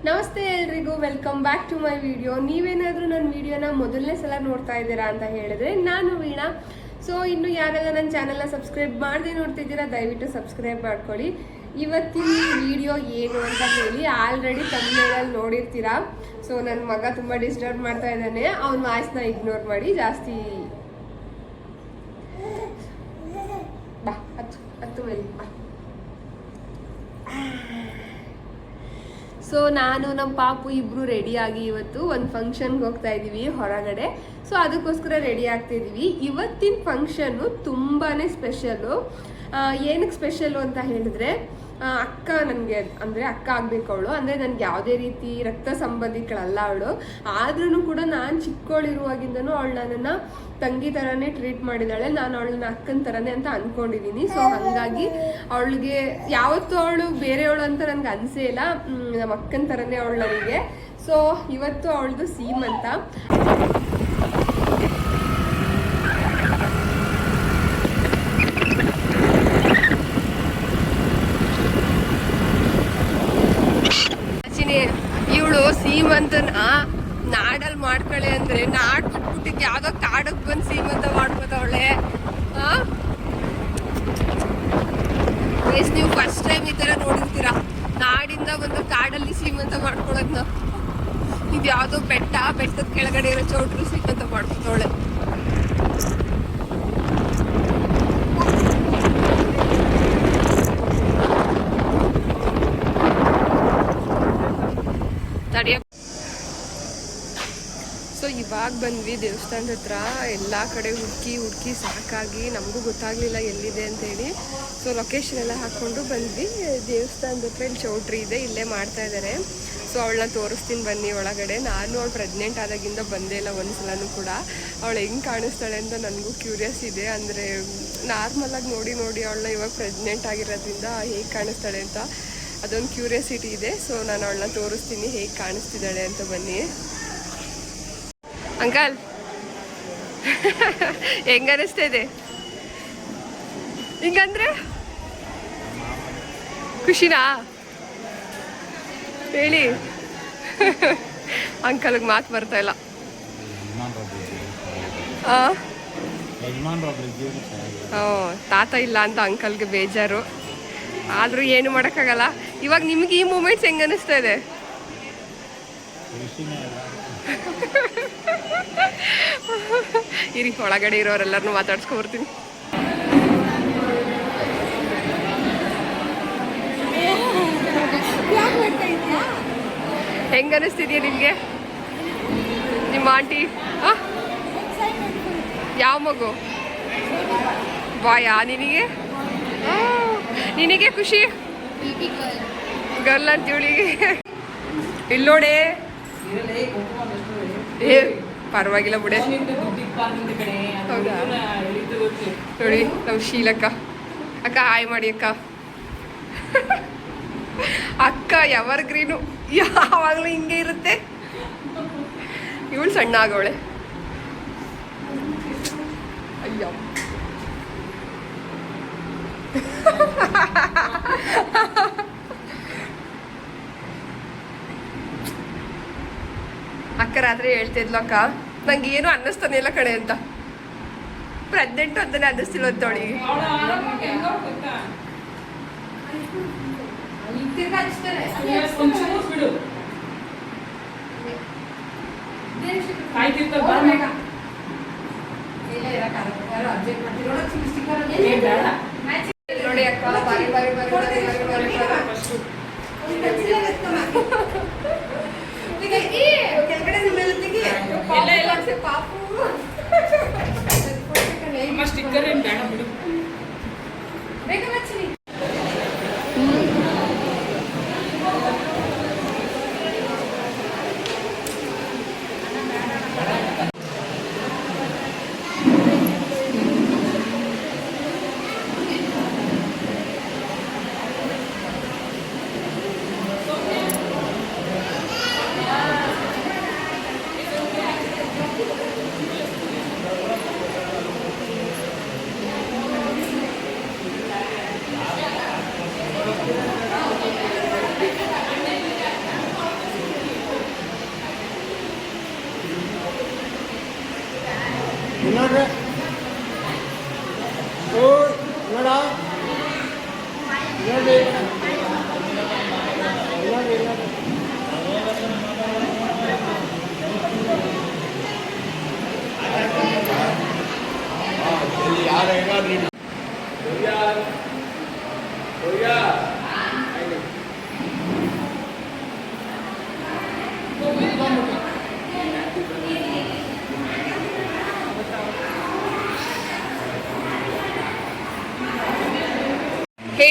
ನಮಸ್ತೆ ಎಲ್ರಿಗೂ, welcome back to my video. ನೀವೇನಾದರೂ ನನ್ನ ವಿಡಿಯೋನ ಮೊದಲನೇ ಸಲ ನೋಡ್ತಾ ಇದ್ದೀರಾ ಅಂತ ಹೇಳಿದ್ರೆ ನಾನು ವೀಣಾ. ಸೊ ಇನ್ನು ಯಾರೆಲ್ಲ ನನ್ನ ಚಾನಲ್ನ ಸಬ್ಸ್ಕ್ರೈಬ್ ಮಾಡದೆ ನೋಡ್ತಿದ್ದೀರಾ ದಯವಿಟ್ಟು ಸಬ್ಸ್ಕ್ರೈಬ್ ಮಾಡ್ಕೊಳ್ಳಿ. ಇವತ್ತಿನ ವಿಡಿಯೋ ಏನು ಅಂತ ಹೇಳಿ ಆಲ್ರೆಡಿ ತಮಿಳಲ್ಲಿ ನೋಡಿರ್ತೀರಾ. ಸೊ ನನ್ನ ಮಗ ತುಂಬ ಡಿಸ್ಟರ್ಬ್ ಮಾಡ್ತಾ ಇದ್ದಾನೆ, ಅವನ ವಾಯ್ಸ್ನ ಇಗ್ನೋರ್ ಮಾಡಿ. ಜಾಸ್ತಿ ಬಾ ಹತ್ತು ಮೇಲೆ ಬಾ. ಸೊ ನಾನು ನಮ್ಮ ಪಾಪು ಇಬ್ಬರು ರೆಡಿಯಾಗಿ ಇವತ್ತು ಒಂದು ಫಂಕ್ಷನ್ಗೆ ಹೋಗ್ತಾ ಇದ್ದೀವಿ ಹೊರಗಡೆ. ಸೊ ಅದಕ್ಕೋಸ್ಕರ ರೆಡಿ ಆಗ್ತಿದ್ದೀವಿ. ಇವತ್ತಿನ ಫಂಕ್ಷನ್ನು ತುಂಬಾ ಸ್ಪೆಷಲ್ಲು. ಏನಕ್ಕೆ ಸ್ಪೆಷಲ್ಲು ಅಂತ ಹೇಳಿದ್ರೆ, ಅಕ್ಕ ನನಗೆ ಅಂದರೆ ಅಕ್ಕ ಆಗಬೇಕು ಅವಳು. ಅಂದರೆ ನನಗೆ ಯಾವುದೇ ರೀತಿ ರಕ್ತ ಸಂಬಂಧಿಗಳಲ್ಲ ಅವಳು. ಆದ್ರೂ ಕೂಡ ನಾನು ಚಿಕ್ಕವಳಿರುವಾಗಿಂದನೂ ಅವಳು ನನ್ನನ್ನು ತಂಗಿ ಥರನೇ ಟ್ರೀಟ್ ಮಾಡಿದ್ದಾಳೆ. ನಾನು ಅವಳನ್ನ ಅಕ್ಕನ ಥರನೇ ಅಂತ ಅಂದ್ಕೊಂಡಿದ್ದೀನಿ. ಸೊ ಹಾಗಾಗಿ ಅವಳಿಗೆ ಯಾವತ್ತೂ ಅವಳು ಬೇರೆಯವಳು ಅಂತ ನನಗೆ ಅನಿಸೇ ಇಲ್ಲ. ನಮ್ಮ ಅಕ್ಕನ ಥರನೇ ಅವಳು ನನಗೆ. ಸೊ ಇವತ್ತು ಅವಳದು ಸೀಮಂತ. ಇವಳು ಸೀಮಂತನ ನಾಡಲ್ಲಿ ಮಾಡ್ಕೊಳ್ಳೆ ಅಂದ್ರೆ ನಾಡ್ ಬಿಟ್ಬಿಟ್ಟಿದ್ದು ಯಾವ್ದೋ ಕಾಡಕ್ಕೆ ಬಂದು ಸೀಮಂತ ಮಾಡ್ಕೋತವಳೆ. ನೀವು ಫಸ್ಟ್ ಟೈಮ್ ಈ ತರ ನೋಡಿರ್ತೀರಾ, ನಾಡಿಂದ ಬಂದು ಕಾಡಲ್ಲಿ ಸೀಮಂತ ಮಾಡ್ಕೊಳ್ಳೋದ್ನ. ಇದು ಯಾವ್ದೋ ಬೆಟ್ಟದ ಕೆಳಗಡೆ ಇರೋ ಚೌಟ್ರು ಸೀಮಂತ ಮಾಡ್ಕೋತವಳೆ. ಸೊ ಇವಾಗ ಬಂದ್ವಿ ದೇವಸ್ಥಾನದ ಹತ್ರ. ಎಲ್ಲ ಕಡೆ ಹುಡುಕಿ ಸಾಕಾಗಿ ನಮಗೂ ಗೊತ್ತಾಗಲಿಲ್ಲ ಎಲ್ಲಿದೆ ಅಂತೇಳಿ. ಸೊ ಲೊಕೇಶನ್ ಎಲ್ಲ ಹಾಕ್ಕೊಂಡು ಬಂದ್ವಿ. ದೇವಸ್ಥಾನದ ಹತ್ರ ಇಲ್ಲಿ ಚೌಟ್ರಿ ಇದೆ, ಇಲ್ಲೇ ಮಾಡ್ತಾ ಇದ್ದಾರೆ. ಸೊ ಅವಳನ್ನ ತೋರಿಸ್ತೀನಿ ಬನ್ನಿ ಒಳಗಡೆ. ನಾನು ಅವಳು ಪ್ರೆಗ್ನೆಂಟ್ ಆದಾಗಿಂದ ಬಂದೇ ಇಲ್ಲ ಒಂದ್ಸಲನೂ ಕೂಡ. ಅವಳು ಹೆಂಗೆ ಕಾಣಿಸ್ತಾಳೆ ಅಂತ ನನಗೂ ಕ್ಯೂರಿಯಸ್ ಇದೆ. ಅಂದರೆ ನಾರ್ಮಲಾಗಿ ನೋಡಿ ಅವಳನ್ನ ಇವಾಗ ಪ್ರೆಗ್ನೆಂಟ್ ಆಗಿರೋದ್ರಿಂದ ಹೇಗೆ ಕಾಣಿಸ್ತಾಳೆ ಅಂತ ಅದೊಂದು ಕ್ಯೂರಿಯಾಸಿಟಿ ಇದೆ. ಸೊ ನಾನು ಅವಳನ್ನ ತೋರಿಸ್ತೀನಿ ಹೇಗೆ ಕಾಣಿಸ್ತಿದ್ದಾಳೆ ಅಂತ. ಬನ್ನಿ ಅಂಕಲ್, ಹೆಂಗ ಅನಿಸ್ತಾ ಇದೆ? ಹಿಂಗಂದ್ರೆ ಖುಷಿನಾ ಹೇಳಿ? ಅಂಕಲ್ಗೆ ಮಾತು ಬರ್ತಾ ಇಲ್ಲ. ತಾತ ಇಲ್ಲ ಅಂತ ಅಂಕಲ್ಗೆ ಬೇಜಾರು. ಆದರೂ ಏನು ಮಾಡೋಕ್ಕಾಗಲ್ಲ. ಇವಾಗ ನಿಮ್ಗೆ ಈ ಮೂಮೆಂಟ್ಸ್ ಹೆಂಗೆ ಅನಿಸ್ತಾ ಇದೆ? ಇರಿ, ಒಳಗಡೆ ಇರೋರೆಲ್ಲರನ್ನೂ ಮಾತಾಡ್ಸ್ಕೊಬರ್ತೀನಿ. ಹೆಂಗ ಅನಿಸ್ತಿದ್ಯಾ ನಿಮಗೆ ನಿಮ್ಮ ಆಂಟಿ? ಯಾವ ಮಗು? ಬಾಯಾ ನಿನಗೆ? ನಿನಗೆ ಖುಷಿ? ಗರ್ಲ್ ಅಂತ ಇವಳಿಗೆ. ಇಲ್ಲಿ ನೋಡಿ, ಏ ಪರವಾಗಿಲ್ಲ ಬಿಡೆ. ಹೌದಾ? ನೋಡಿ ನಮ್ಮ ಶೀಲಕ್ಕ. ಅಕ್ಕ ಹಾಯ್ ಮಾಡಿ ಅಕ್ಕ. ಅಕ್ಕ ಎವರ್ಗ್ರೀನು, ಯಾವಾಗಲೂ ಹಿಂಗೆ ಇರುತ್ತೆ. ಇವಳು ಸಣ್ಣ ಆಗವಳೆ. ಅಯ್ಯೋ ಅಕ್ಕ ರಾತ್ರಿ ಹೇಳ್ತಿದ್ಲು, ಅಕ್ಕ ನಂಗೆ ಏನು ಅನ್ನಿಸ್ತಾನೆ ಇಲ್ಲ ಕಡೆ ಅಂತ. ಪ್ರೆಗ್ನೆಂಟು ಅಂತಾನೆ ಅನ್ನಿಸ್ತಿಲ್ಲ ಅಂತ ಅವಳಿಗೆ. ನೋಡಿ ಅಕ್ಕ, ಬಾರಿ ಕೆಳಗಡೆ ಪಾಪು ಸ್ಟಿಕ್ಕರ್ ಏನು ಬೇಡ ಬಿಡು. ಬೇಗ ಹಚ್ಚಿ.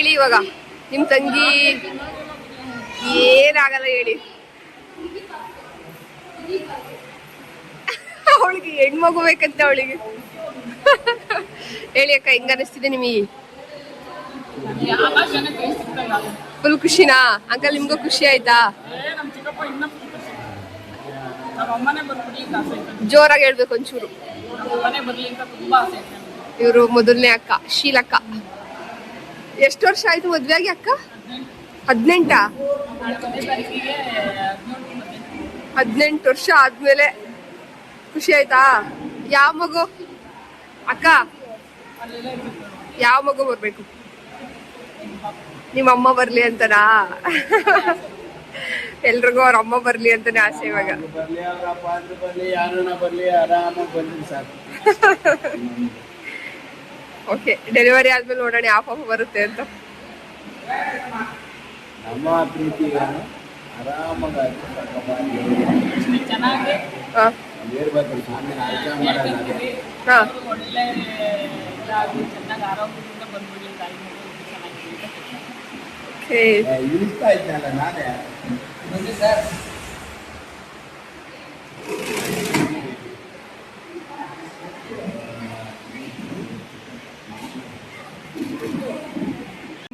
ಹೇಳಿ ಇವಾಗ ನಿಮ್ಮ ತಂಗಿ ಏನಾಗಲ್ಲ ಹೇಳಿ. ಅವಳಿಗೆ ಹೆಣ್ಮಗು ಬೇಕಂತ ಅವಳಿಗೆ. ಹೇಳಿ ಅಕ್ಕ, ಹೆಂಗ ಅನಿಸ್ತಿದೆ ನಿಮಗೆ? ಫುಲ್ ಖುಷಿನಾ? ಅಂಕಲ್ ನಿಮ್ಗೂ ಖುಷಿ ಆಯ್ತಾ? ಜೋರಾಗಿ ಹೇಳ್ಬೇಕು ಒಂಚೂರು. ಇವರು ಮೊದಲನೇ ಅಕ್ಕ ಶೀಲಕ್ಕ. ಎಷ್ಟು ವರ್ಷ ಆಯ್ತು ಮದ್ವೆ ಆಗಿ ಅಕ್ಕ? 18? 18 ವರ್ಷ ಆದ್ಮೇಲೆ ಖುಷಿ ಆಯ್ತಾ? ಯಾವ ಮಗು ಅಕ್ಕ? ಯಾವ ಮಗು ಬರ್ಬೇಕು? ನಿಮ್ಮ ಅಮ್ಮ ಬರ್ಲಿ ಅಂತನಾ? ಎಲ್ರಿಗೂ ಅವ್ರ ಅಮ್ಮ ಬರ್ಲಿ ಅಂತಾನೆ ಆಸೆ ಇವಾಗ. ಓಕೆ, ಡೆಲಿವರಿ ಆದ್ಮೇಲೆ ನೋಡೋಣ ಯಾವ ಪಾಪ ಬರುತ್ತೆ ಅಂತ. ನಮ್ಮ ಪ್ರೀತಿ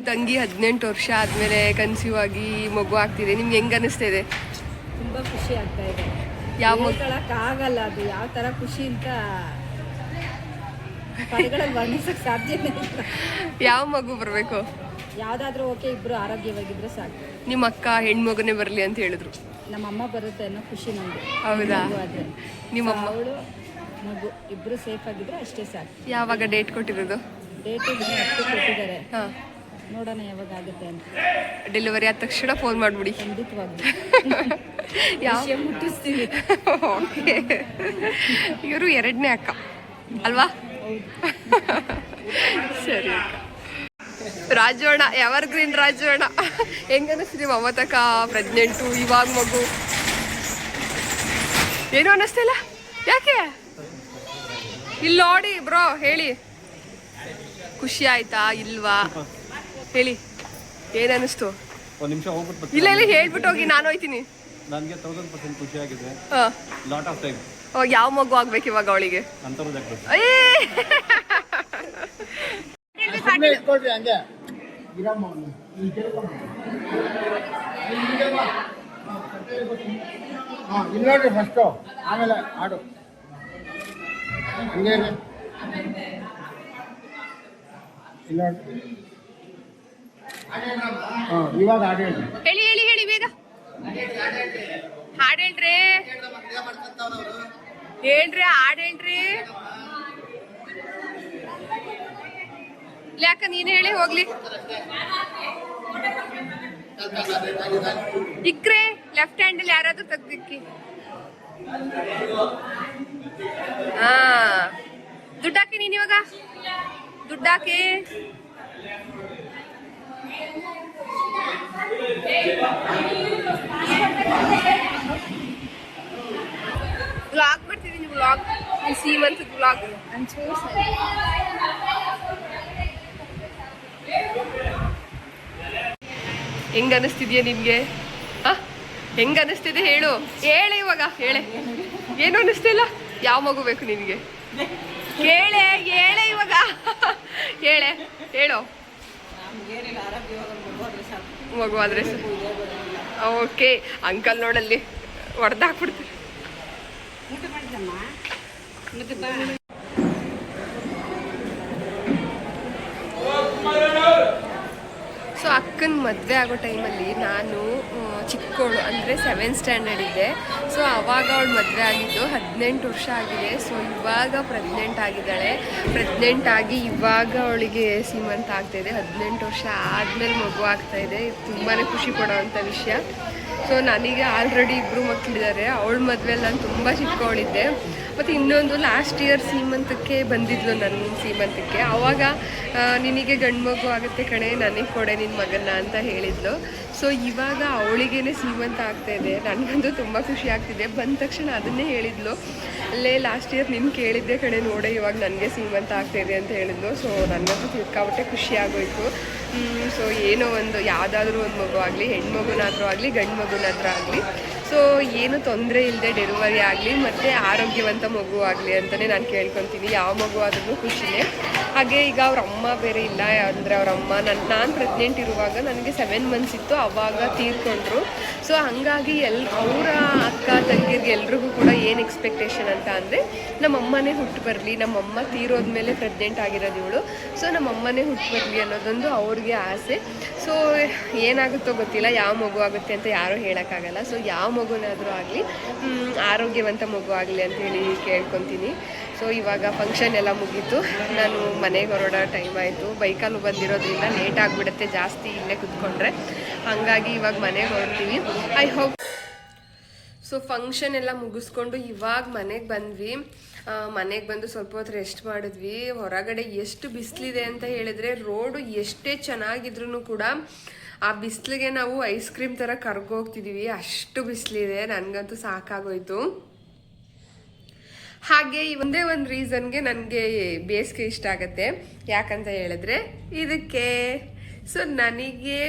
ತಂಗಿ 18 ವರ್ಷ ಆದ್ಮೇಲೆ ಕನ್ಸೀವ್ ಆಗಿ ಮಗು ಆಗ್ತಿದೆ. ನಿಮ್ಗೆ ಹೆಂಗ್ ಅನಿಸ್ತಿದೆ? ತುಂಬಾ ಖುಷಿ ಆಗ್ತಾ ಇದೆ. ಯಾವ ಆಗಲ್ಲ, ಅದು ಯಾವ ತರ ಖುಷಿ ಅಂತ ಪದಗಳಲ್ಲಿ ವರ್ಣಿಸಕ್ ಸಾಧ್ಯನೇ ಇಲ್ಲ. ಯಾವ ಮಗು ಬರ್ಬೇಕು? ಯಾವ್ದಾದ್ರೂ ಓಕೆ, ಇಬ್ರು ಆರೋಗ್ಯವಾಗಿದ್ರೆ ಸಾಕು. ನಿಮ್ಮ ಅಕ್ಕ ಹೆಣ್ಮಗುನೇ ಬರ್ಲಿ ಅಂತ ಹೇಳಿದ್ರು. ನಮ್ಮಮ್ಮ ಬರುತ್ತೆ ಅನ್ನೋ ಖುಷಿ ನಮ್ಗೆ. ಹೌದಾ? ನಿಮ್ಮಮ್ಮ ಅವಳು ಮಗು ಇಬ್ರು ಸೇಫ್ ಆಗಿದ್ರೆ ಅಷ್ಟೇ ಸಾಕು. ಯಾವಾಗ ಡೇಟ್ ಕೊಟ್ಟಿರೋದು? ಡೇಟ್ ಕೊಟ್ಟಿದ್ದಾರೆ, ಹಾ, ನೋಡೋಣ ಯಾವಾಗ ಆಗುತ್ತೆ ಅಂತ. ಡೆಲಿವರಿ ಆದ ತಕ್ಷಣ ಫೋನ್ ಮಾಡ್ಬಿಡಿ. ಖಂಡಿತವಾಗಿ ಯಾವ ಮುಟ್ಟಿಸ್ತೀವಿ. ಓಕೆ, ಇವರು 2ನೇ ಅಕ್ಕ ಅಲ್ವಾ? ಸರಿ ಅಕ್ಕ. ರಾಜೋಣ, ಎವರ್ ಗ್ರೀನ್ ರಾಜೋಣ. ಹೆಂಗ ಅನಿಸ್ತೀವಿ ಮಮತಕ್ಕ ಪ್ರೆಗ್ನೆಂಟು, ಇವಾಗ ಮಗು? ಏನು ಅನ್ನಿಸ್ತಿಲ್ಲ? ಯಾಕೆ? ಇಲ್ಲಿ ನೋಡಿ ಬ್ರೋ, ಹೇಳಿ ಖುಷಿ ಆಯ್ತಾ ಇಲ್ವಾ ಹೇಳಿ, ಏನ್ ಅನಿಸ್ತು? ಒಂದು ನಿಮಿಷ ಹೋಗ್ಬಿಟ್ಟು ಇಲ್ಲ ಇಲ್ಲ ಹೇಳ್ಬಿಟ್ಟು ಹೋಗಿ, ನಾನು ಹೋಯ್ತೀನಿ. ನನಗೆ 1000% ಖುಷಿ ಆಗಿದೆ. Lot of time. ಯಾವ ಮಗು ಆಗ್ಬೇಕು ಇವಾಗ ಅವಳಿಗೆ? ಇಲ್ಲೋಡ್ರಿ ಫಸ್ಟು, ಆಮೇಲೆ ಆಡು. ಇಲ್ಲ ಇವಾಗ ಹಾಡು ಹೇಳಿ. ಹೇಳಿ ಹೇಳಿ ಹೇಳಿ ಬೇಗ ಹಾಡು ಹೇಳ್ರಿ. ಹೇಳ್ರಿ ಹಾಡು ಹೇಳ್ರಿ. ಯಾಕ ನೀನ್ ಹೇಳಿ ಹೋಗ್ಲಿ. ಇಕ್ರೆ ಲೆಫ್ಟ್ ಹ್ಯಾಂಡಲ್ಲಿ ಯಾರಾದ್ರೂ ತೆಗ್ದಿಕ್ಕಿ. ಹಾ, ದುಡ್ಡಾಕಿ ನೀನ್ ಇವಾಗ, ದುಡ್ಡಾಕಿ. ವ್ಲಾಗ್ ಮಾಡ್ತಿದ್ದೀನಿ, ವ್ಲಾಗ್, ಸೀಮಂತ್ ವ್ಲಾಗ್. ಹೆಂಗ ಅನಿಸ್ತಿದ್ಯಾ ನಿನ್ಗೆ? ಹೆಂಗ ಅನಿಸ್ತಿದೆ ಹೇಳು, ಹೇಳೆ ಇವಾಗ, ಹೇಳೆ. ಏನು ಅನಿಸ್ತಿಲ್ಲ? ಯಾವ ಮಗು ಬೇಕು ನಿನ್ಗೆ? ಕೇಳೆ, ಹೇಳೆ ಇವಾಗ, ಹೇಳೆ, ಹೇಳು. ಮಗು ಆದ್ರೆ ಓಕೆ. ಅಂಕಲ್ ನೋಡಲ್ಲಿ ಹೊಡೆದಾಕ್ಬಿಡ್ತೀವಿ. ಸೊ ಅಕ್ಕನ ಮದುವೆ ಆಗೋ ಟೈಮಲ್ಲಿ ನಾನು ಚಿಕ್ಕವಳು, ಅಂದರೆ 7th ಸ್ಟ್ಯಾಂಡರ್ಡ್ ಇದ್ದೆ. ಸೊ ಆವಾಗ ಅವಳು ಮದುವೆ ಆಗಿದ್ದು 18 ವರ್ಷ ಆಗಿದೆ. ಸೊ ಇವಾಗ ಪ್ರೆಗ್ನೆಂಟ್ ಆಗಿದ್ದಾಳೆ. ಪ್ರೆಗ್ನೆಂಟ್ ಆಗಿ ಇವಾಗ ಅವಳಿಗೆ ಸೀಮಂತ ಆಗ್ತಾಯಿದೆ. 18 ವರ್ಷ ಆದಮೇಲೆ ಮಗು ಆಗ್ತಾಯಿದೆ. ತುಂಬಾ ಖುಷಿ ಕೊಡೋವಂಥ ವಿಷಯ. ಸೊ ನನಗೆ ಆಲ್ರೆಡಿ 2 ಮಕ್ಕಳಿದ್ದಾರೆ. ಅವಳ ಮದುವೆಯಲ್ಲಿ ನಾನು ತುಂಬ ಚಿಕ್ಕವಳಿದ್ದೆ. ಮತ್ತು ಇನ್ನೊಂದು ಲಾಸ್ಟ್ ಇಯರ್ ಸೀಮಂತಕ್ಕೆ ಬಂದಿದ್ಲು, ನನ್ನ ಸೀಮಂತಕ್ಕೆ. ಆವಾಗ ನಿನಗೆ ಗಂಡು ಮಗು ಆಗುತ್ತೆ ಕಣೆ, ನನಗೆ ಕೊಡೆ ನಿನ್ನ ಮಗನ್ನ ಅಂತ ಹೇಳಿದ್ಲು. ಸೊ ಇವಾಗ ಅವಳಿಗೇನೆ ಸೀಮಂತ ಆಗ್ತಾಯಿದೆ. ನನಗಂತೂ ತುಂಬ ಖುಷಿ ಆಗ್ತಿದೆ. ಬಂದ ತಕ್ಷಣ ಅದನ್ನೇ ಹೇಳಿದ್ಲು, ಅಲ್ಲೇ ಲಾಸ್ಟ್ ಇಯರ್ ನಿನ್ನ ಕೇಳಿದ್ದೆ ಕಣೆ ನೋಡೆ, ಇವಾಗ ನನಗೆ ಸೀಮಂತ ಆಗ್ತಾಯಿದೆ ಅಂತ ಹೇಳಿದ್ಲು. ಸೊ ನನಗಂತೂ ತಿಳ್ಕೊಬಿಟ್ಟೆ ಖುಷಿ ಆಗೋಯ್ತು. ಸೊ ಏನೋ ಒಂದು ಯಾವುದಾದ್ರೂ ಒಂದು ಮಗು ಆಗಲಿ, ಹೆಣ್ಮಗುನಾದರೂ ಆಗಲಿ ಗಂಡು ಮಗುನಾದರೂ ಆಗಲಿ, ಸೊ ಏನು ತೊಂದರೆ ಇಲ್ಲದೆ ಡೆಲಿವರಿ ಆಗಲಿ ಮತ್ತು ಆರೋಗ್ಯವಂತ ಮಗು ಆಗಲಿ ಅಂತಲೇ ನಾನು ಕೇಳ್ಕೊತೀನಿ. ಯಾವ ಮಗು ಆದ್ರೂ ಖುಷಿನೇ. ಹಾಗೆ ಈಗ ಅವ್ರ ಅಮ್ಮ ಬೇರೆ ಇಲ್ಲ, ಅಂದರೆ ಅವ್ರ ಅಮ್ಮ ನಾನು ಪ್ರೆಗ್ನೆಂಟ್ ಇರುವಾಗ ನನಗೆ 7 months ಇತ್ತು, ಆವಾಗ ತೀರ್ಕೊಂಡ್ರು. ಸೊ ಹಾಗಾಗಿ ಅವರ ಅಕ್ಕ ತಂಗಿರಿಗೆ ಎಲ್ರಿಗೂ ಕೂಡ ಏನು ಎಕ್ಸ್ಪೆಕ್ಟೇಷನ್ ಅಂತ ಅಂದರೆ ನಮ್ಮಮ್ಮನೇ ಹುಟ್ಟು ಬರಲಿ, ನಮ್ಮಮ್ಮ ತೀರೋದ್ಮೇಲೆ ಪ್ರೆಗ್ನೆಂಟ್ ಆಗಿರೋದು ಇವಳು, ಸೊ ನಮ್ಮಮ್ಮನೇ ಹುಟ್ಟು ಬರಲಿ ಅನ್ನೋದೊಂದು ಅವ್ರಿಗೆ ಆಸೆ. ಸೊ ಏನಾಗುತ್ತೋ ಗೊತ್ತಿಲ್ಲ, ಯಾವ ಮಗು ಆಗುತ್ತೆ ಅಂತ ಯಾರೂ ಹೇಳೋಕ್ಕಾಗಲ್ಲ. ಸೊ ಯಾವ ಮಗುನಾದರೂ ಆಗಲಿ ಆರೋಗ್ಯವಂತ ಮಗು ಆಗಲಿ ಅಂತ ಹೇಳಿ ಕೇಳ್ಕೊತೀನಿ. ಸೊ ಇವಾಗ ಫಂಕ್ಷನ್ ಎಲ್ಲ ಮುಗೀತು, ನಾನು ಮನೆಗೆ ಹೊರಡೋ ಟೈಮ್ ಆಯಿತು. ಬೈಕಲ್ಲೂ ಬಂದಿರೋದ್ರಿಂದ ಲೇಟ್ ಆಗಿಬಿಡುತ್ತೆ ಜಾಸ್ತಿ ಇಲ್ಲೇ ಕುತ್ಕೊಂಡ್ರೆ, ಹಾಗಾಗಿ ಇವಾಗ ಮನೆಗೆ ಹೊರಡ್ತೀವಿ. I hope. ಸೊ ಫಂಕ್ಷನ್ ಎಲ್ಲ ಮುಗಿಸ್ಕೊಂಡು ಇವಾಗ ಮನೆಗೆ ಬಂದ್ವಿ. ಮನೆಗೆ ಬಂದು ಸ್ವಲ್ಪ ಹೊತ್ತು ರೆಸ್ಟ್ ಮಾಡಿದ್ವಿ. ಹೊರಗಡೆ ಎಷ್ಟು ಬಿಸಿಲಿದೆ ಅಂತ ಹೇಳಿದ್ರೆ, ರೋಡು ಎಷ್ಟೇ ಚೆನ್ನಾಗಿದ್ರೂ ಕೂಡ ಆ ಬಿಸಿಲಿಗೆ ನಾವು ಐಸ್ ಕ್ರೀಮ್ ಥರ ಕರ್ಗೋಗ್ತಿದ್ದೀವಿ, ಅಷ್ಟು ಬಿಸಿಲಿದೆ. ನನಗಂತೂ ಸಾಕಾಗೋಯ್ತು. ಹಾಗೆ ಒಂದೇ ಒಂದು ರೀಸನ್ಗೆ ನನಗೆ ಬೇಸಿಗೆ ಇಷ್ಟ ಆಗುತ್ತೆ, ಯಾಕಂತ ಹೇಳಿದ್ರೆ ಇದಕ್ಕೆ. ಸೊ ನನಗೆ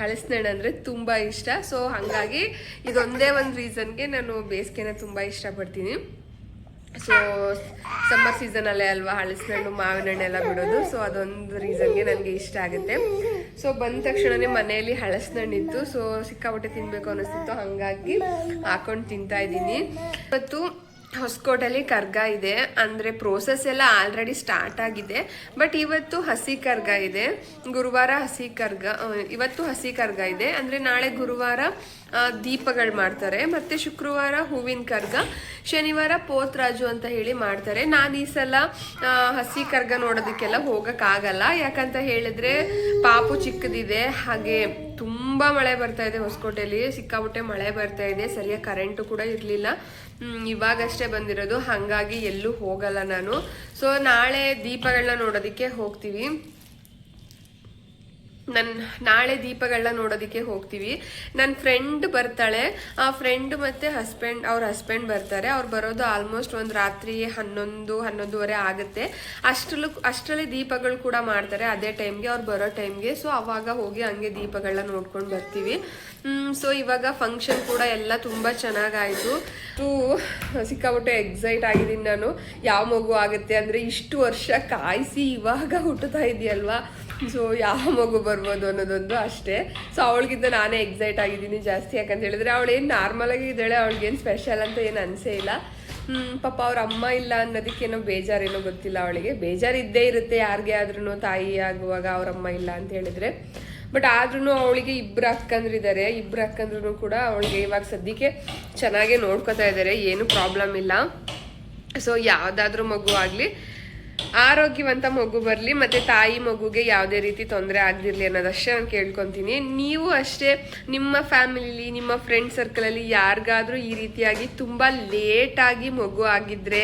ಹಲಸಿನಣ್ಣು ಅಂದರೆ ತುಂಬ ಇಷ್ಟ. ಸೊ ಹಾಗಾಗಿ ಇದೊಂದೇ ಒಂದು ರೀಸನ್ಗೆ ನಾನು ಬೇಸಿಗೆನ ತುಂಬ ಇಷ್ಟಪಡ್ತೀನಿ. ಸೊ ಸಮ್ಮರ್ ಸೀಸನಲ್ಲೇ ಅಲ್ವಾ ಹಲಸಿನಣ್ಣು ಮಾವಿನ ಹಣ್ಣೆಲ್ಲ ಬಿಡೋದು. ಸೊ ಅದೊಂದು ರೀಸನ್ಗೆ ನನಗೆ ಇಷ್ಟ ಆಗುತ್ತೆ. ಸೊ ಬಂದ ತಕ್ಷಣನೇ ಮನೆಯಲ್ಲಿ ಹಲಸಿನಣ್ಣಿತ್ತು, ಸೊ ಸಿಕ್ಕಾಪಟ್ಟೆ ತಿನ್ನಬೇಕು ಅನ್ನಿಸ್ತಿತ್ತು, ಹಾಗಾಗಿ ಹಾಕೊಂಡು ತಿಂತಾ ಇದ್ದೀನಿ. ಇವತ್ತು ಹೊಸಕೋಟೆಯಲ್ಲಿ ಕರ್ಗ ಇದೆ, ಅಂದರೆ ಪ್ರೋಸೆಸ್ ಎಲ್ಲ ಆಲ್ರೆಡಿ ಸ್ಟಾರ್ಟ್ ಆಗಿದೆ. ಬಟ್ ಇವತ್ತು ಹಸಿ ಕರ್ಗ ಇದೆ, ಗುರುವಾರ ಹಸಿ ಕರ್ಗ, ಇವತ್ತು ಹಸಿ ಕರ್ಗ ಇದೆ. ಅಂದರೆ ನಾಳೆ ಗುರುವಾರ ದೀಪಗಳು ಮಾಡ್ತಾರೆ, ಮತ್ತು ಶುಕ್ರವಾರ ಹೂವಿನ ಕರ್ಗ, ಶನಿವಾರ ಪೋತ್ರಾಜು ಅಂತ ಹೇಳಿ ಮಾಡ್ತಾರೆ. ನಾನು ಈ ಸಲ ಹಸಿ ಕರ್ಗ ನೋಡೋದಕ್ಕೆಲ್ಲ ಹೋಗೋಕ್ಕಾಗಲ್ಲ, ಯಾಕಂತ ಹೇಳಿದ್ರೆ ಪಾಪು ಚಿಕ್ಕದಿದೆ. ಹಾಗೆ ತುಂಬ ಮಳೆ ಬರ್ತಾ ಇದೆ ಹೊಸಕೋಟೆಯಲ್ಲಿ, ಸಿಕ್ಕಾಪಟ್ಟೆ ಮಳೆ ಬರ್ತಾ ಇದೆ, ಸರಿಯಾಗಿ ಕರೆಂಟು ಕೂಡ ಇರಲಿಲ್ಲ. ಇವಾಗಷ್ಟೇ ಬಂದಿರೋದು, ಹಾಗಾಗಿ ಎಲ್ಲೂ ಹೋಗಲ್ಲ ನಾನು. ಸೊ ನಾಳೆ ದೀಪಗಳನ್ನ ನೋಡೋದಕ್ಕೆ ಹೋಗ್ತೀವಿ. ನಾಳೆ ದೀಪಗಳನ್ನ ನೋಡೋದಕ್ಕೆ ಹೋಗ್ತೀವಿ. ನನ್ನ ಫ್ರೆಂಡ್ ಬರ್ತಾಳೆ, ಆ ಫ್ರೆಂಡ್ ಮತ್ತು ಅವ್ರ ಹಸ್ಬೆಂಡ್ ಬರ್ತಾರೆ. ಅವ್ರು ಬರೋದು ಆಲ್ಮೋಸ್ಟ್ ಒಂದು ರಾತ್ರಿ 11-11:30 ಆಗುತ್ತೆ. ಅಷ್ಟರಲ್ಲಿ ದೀಪಗಳು ಕೂಡ ಮಾಡ್ತಾರೆ ಅದೇ ಟೈಮ್ಗೆ, ಅವ್ರು ಬರೋ ಟೈಮ್ಗೆ. ಸೊ ಅವಾಗ ಹೋಗಿ ಹಂಗೆ ದೀಪಗಳನ್ನ ನೋಡ್ಕೊಂಡು ಬರ್ತೀವಿ. ಸೊ ಇವಾಗ ಫಂಕ್ಷನ್ ಕೂಡ ಎಲ್ಲ ತುಂಬ ಚೆನ್ನಾಗಾಯಿತು. ಸಿಕ್ಕಾಪಟ್ಟೆ ಎಕ್ಸೈಟ್ ಆಗಿದ್ದೀನಿ ನಾನು. ಯಾವ ಮಗು ಆಗುತ್ತೆ ಅಂದರೆ, ಇಷ್ಟು ವರ್ಷ ಕಾಯಿಸಿ ಇವಾಗ ಹುಟ್ಟುತ್ತಾ ಇದೆಯಲ್ವಾ, ಸೊ ಯಾವ ಮಗು ಬರ್ಬೋದು ಅನ್ನೋದೊಂದು ಅಷ್ಟೇ. ಸೊ ಅವಳಿಗಿಂತ ನಾನೇ ಎಕ್ಸೈಟ್ ಆಗಿದ್ದೀನಿ ಜಾಸ್ತಿ, ಯಾಕಂತ ಹೇಳಿದ್ರೆ ಅವಳೇನು ನಾರ್ಮಲಾಗಿ ಇದ್ದಾಳೆ, ಅವಳಿಗೇನು ಸ್ಪೆಷಲ್ ಅಂತ ಏನು ಅನಿಸೇ ಇಲ್ಲ. ಪಾಪ ಅವ್ರ ಅಮ್ಮ ಇಲ್ಲ ಅನ್ನೋದಕ್ಕೇನೋ ಬೇಜಾರೇನೋ ಗೊತ್ತಿಲ್ಲ ಅವಳಿಗೆ. ಬೇಜಾರು ಇದ್ದೇ ಇರುತ್ತೆ ಯಾರಿಗೆ ಆದ್ರೂ, ತಾಯಿ ಆಗುವಾಗ ಅವ್ರಮ್ಮ ಇಲ್ಲ ಅಂತ ಹೇಳಿದ್ರೆ. ಬಟ್ ಆದ್ರೂ ಅವಳಿಗೆ ಇಬ್ಬರು ಅಕ್ಕಂದ್ರಿದ್ದಾರೆ, ಇಬ್ಬರು ಅಕ್ಕಂದ್ರೂ ಕೂಡ ಅವಳಿಗೆ ಇವಾಗ ಸದ್ಯಕ್ಕೆ ಚೆನ್ನಾಗೇ ನೋಡ್ಕೊತಾ ಇದ್ದಾರೆ, ಏನು ಪ್ರಾಬ್ಲಮ್ ಇಲ್ಲ. ಸೊ ಯಾವುದಾದ್ರೂ ಮಗು ಆಗಲಿ ಆರೋಗ್ಯವಂತ ಮಗು ಬರಲಿ, ಮತ್ತು ತಾಯಿ ಮಗುಗೆ ಯಾವುದೇ ರೀತಿ ತೊಂದರೆ ಆಗದಿರಲಿ ಅನ್ನೋದಷ್ಟೇ ನಾನು ಕೇಳ್ಕೊತೀನಿ. ನೀವು ಅಷ್ಟೇ ನಿಮ್ಮ ಫ್ಯಾಮಿಲಿಲಿ, ನಿಮ್ಮ ಫ್ರೆಂಡ್ ಸರ್ಕಲಲ್ಲಿ ಯಾರಿಗಾದರೂ ಈ ರೀತಿಯಾಗಿ ತುಂಬ ಲೇಟಾಗಿ ಮಗು ಆಗಿದ್ದರೆ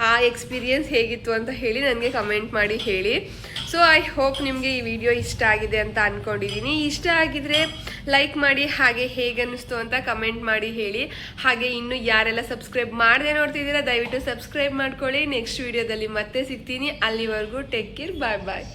ಆ ಎಕ್ಸ್ಪೀರಿಯನ್ಸ್ ಹೇಗಿತ್ತು ಅಂತ ಹೇಳಿ ನನಗೆ ಕಮೆಂಟ್ ಮಾಡಿ ಹೇಳಿ. ಸೊ ಐ ಹೋಪ್ ನಿಮಗೆ ಈ ವಿಡಿಯೋ ಇಷ್ಟ ಆಗಿದೆ ಅಂತ ಅಂದ್ಕೊಂಡಿದ್ದೀನಿ. ಇಷ್ಟ ಆಗಿದ್ರೆ ಲೈಕ್ ಮಾಡಿ, ಹಾಗೆ ಹೇಗನ್ನಿಸ್ತು ಅಂತ ಕಮೆಂಟ್ ಮಾಡಿ ಹೇಳಿ. ಹಾಗೆ ಇನ್ನು ಯಾರೆಲ್ಲ ಸಬ್ಸ್ಕ್ರೈಬ್ ಮಾಡದೆ ನೋಡ್ತಿದ್ದೀರಾ ದಯವಿಟ್ಟು ಸಬ್ಸ್ಕ್ರೈಬ್ ಮಾಡ್ಕೊಳ್ಳಿ. ನೆಕ್ಸ್ಟ್ ವಿಡಿಯೋದಲ್ಲಿ ಮತ್ತೆ ಸಿಗ್ತೀನಿ. ಅಲ್ಲಿವರೆಗೂ ಟೇಕ್ ಕೇರ್, ಬಾಯ್ ಬಾಯ್.